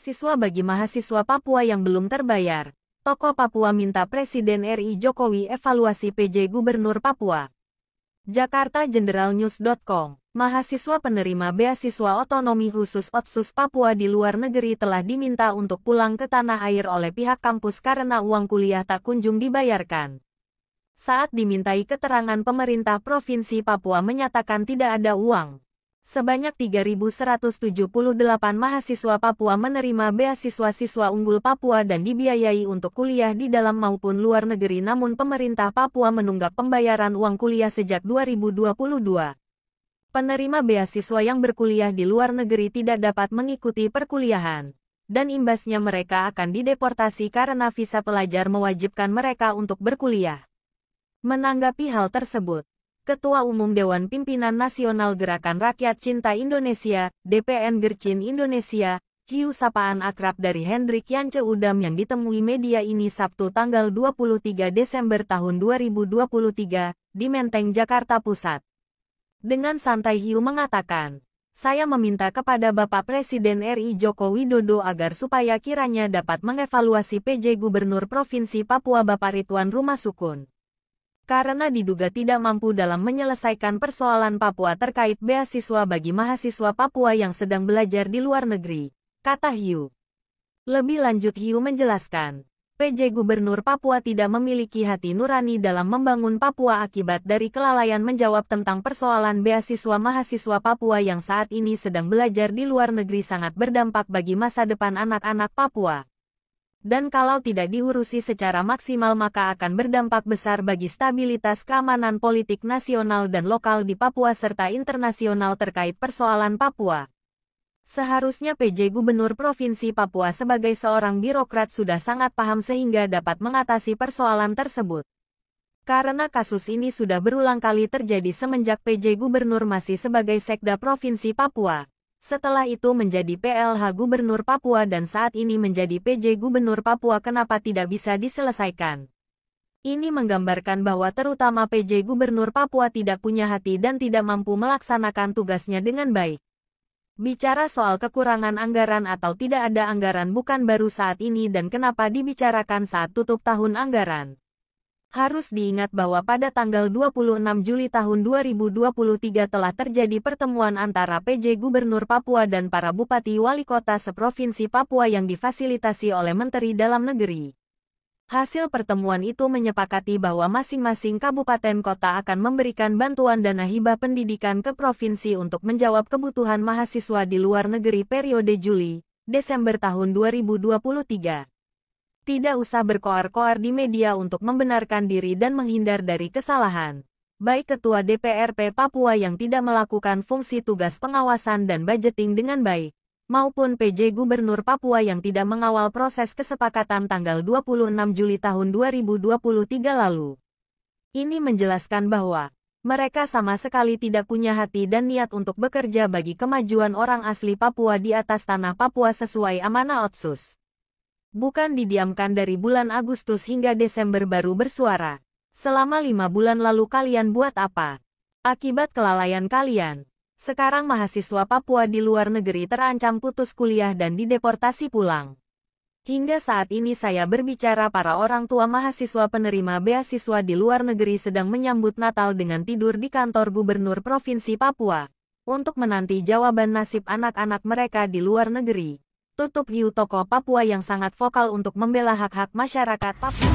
Beasiswa bagi mahasiswa Papua yang belum terbayar. Tokoh Papua minta Presiden RI Jokowi evaluasi PJ Gubernur Papua. Jakarta Generalnews.com. Mahasiswa penerima beasiswa otonomi khusus Otsus Papua di luar negeri telah diminta untuk pulang ke tanah air oleh pihak kampus karena uang kuliah tak kunjung dibayarkan. Saat dimintai keterangan, pemerintah Provinsi Papua menyatakan tidak ada uang. Sebanyak 3.178 mahasiswa Papua menerima beasiswa siswa unggul Papua dan dibiayai untuk kuliah di dalam maupun luar negeri, namun pemerintah Papua menunggak pembayaran uang kuliah sejak 2022. Penerima beasiswa yang berkuliah di luar negeri tidak dapat mengikuti perkuliahan, dan imbasnya mereka akan dideportasi karena visa pelajar mewajibkan mereka untuk berkuliah. Menanggapi hal tersebut, Ketua Umum Dewan Pimpinan Nasional Gerakan Rakyat Cinta Indonesia, DPN Gercin Indonesia, Hiu sapaan akrab dari Hendrik Yance Udam yang ditemui media ini Sabtu tanggal 23 Desember tahun 2023, di Menteng, Jakarta Pusat. Dengan santai Hiu mengatakan, "Saya meminta kepada Bapak Presiden RI Joko Widodo agar supaya kiranya dapat mengevaluasi PJ Gubernur Provinsi Papua Bapak Ridwan Rumasukun. Karena diduga tidak mampu dalam menyelesaikan persoalan Papua terkait beasiswa bagi mahasiswa Papua yang sedang belajar di luar negeri," kata Hiu. Lebih lanjut Hiu menjelaskan, PJ Gubernur Papua tidak memiliki hati nurani dalam membangun Papua akibat dari kelalaian menjawab tentang persoalan beasiswa mahasiswa Papua yang saat ini sedang belajar di luar negeri sangat berdampak bagi masa depan anak-anak Papua. Dan kalau tidak diurusi secara maksimal maka akan berdampak besar bagi stabilitas keamanan politik nasional dan lokal di Papua serta internasional terkait persoalan Papua. Seharusnya PJ Gubernur Provinsi Papua sebagai seorang birokrat sudah sangat paham sehingga dapat mengatasi persoalan tersebut. Karena kasus ini sudah berulang kali terjadi semenjak PJ Gubernur masih sebagai Sekda Provinsi Papua. Setelah itu menjadi PLH Gubernur Papua dan saat ini menjadi PJ Gubernur Papua, kenapa tidak bisa diselesaikan? Ini menggambarkan bahwa terutama PJ Gubernur Papua tidak punya hati dan tidak mampu melaksanakan tugasnya dengan baik. Bicara soal kekurangan anggaran atau tidak ada anggaran bukan baru saat ini dan kenapa dibicarakan saat tutup tahun anggaran. Harus diingat bahwa pada tanggal 26 Juli tahun 2023 telah terjadi pertemuan antara PJ Gubernur Papua dan para bupati wali kota seprovinsi Papua yang difasilitasi oleh Menteri Dalam Negeri. Hasil pertemuan itu menyepakati bahwa masing-masing kabupaten kota akan memberikan bantuan dana hibah pendidikan ke provinsi untuk menjawab kebutuhan mahasiswa di luar negeri periode Juli-Desember tahun 2023. Tidak usah berkoar-koar di media untuk membenarkan diri dan menghindar dari kesalahan. Baik Ketua DPRP Papua yang tidak melakukan fungsi tugas pengawasan dan budgeting dengan baik, maupun PJ Gubernur Papua yang tidak mengawal proses kesepakatan tanggal 26 Juli tahun 2023 lalu. Ini menjelaskan bahwa mereka sama sekali tidak punya hati dan niat untuk bekerja bagi kemajuan orang asli Papua di atas tanah Papua sesuai amanah Otsus. Bukan didiamkan dari bulan Agustus hingga Desember baru bersuara. Selama 5 bulan lalu kalian buat apa? Akibat kelalaian kalian, sekarang mahasiswa Papua di luar negeri terancam putus kuliah dan dideportasi pulang. Hingga saat ini saya berbicara, para orang tua mahasiswa penerima beasiswa di luar negeri sedang menyambut Natal dengan tidur di kantor Gubernur Provinsi Papua, untuk menanti jawaban nasib anak-anak mereka di luar negeri. Tutup Hiu, tokoh Papua yang sangat vokal untuk membela hak-hak masyarakat Papua.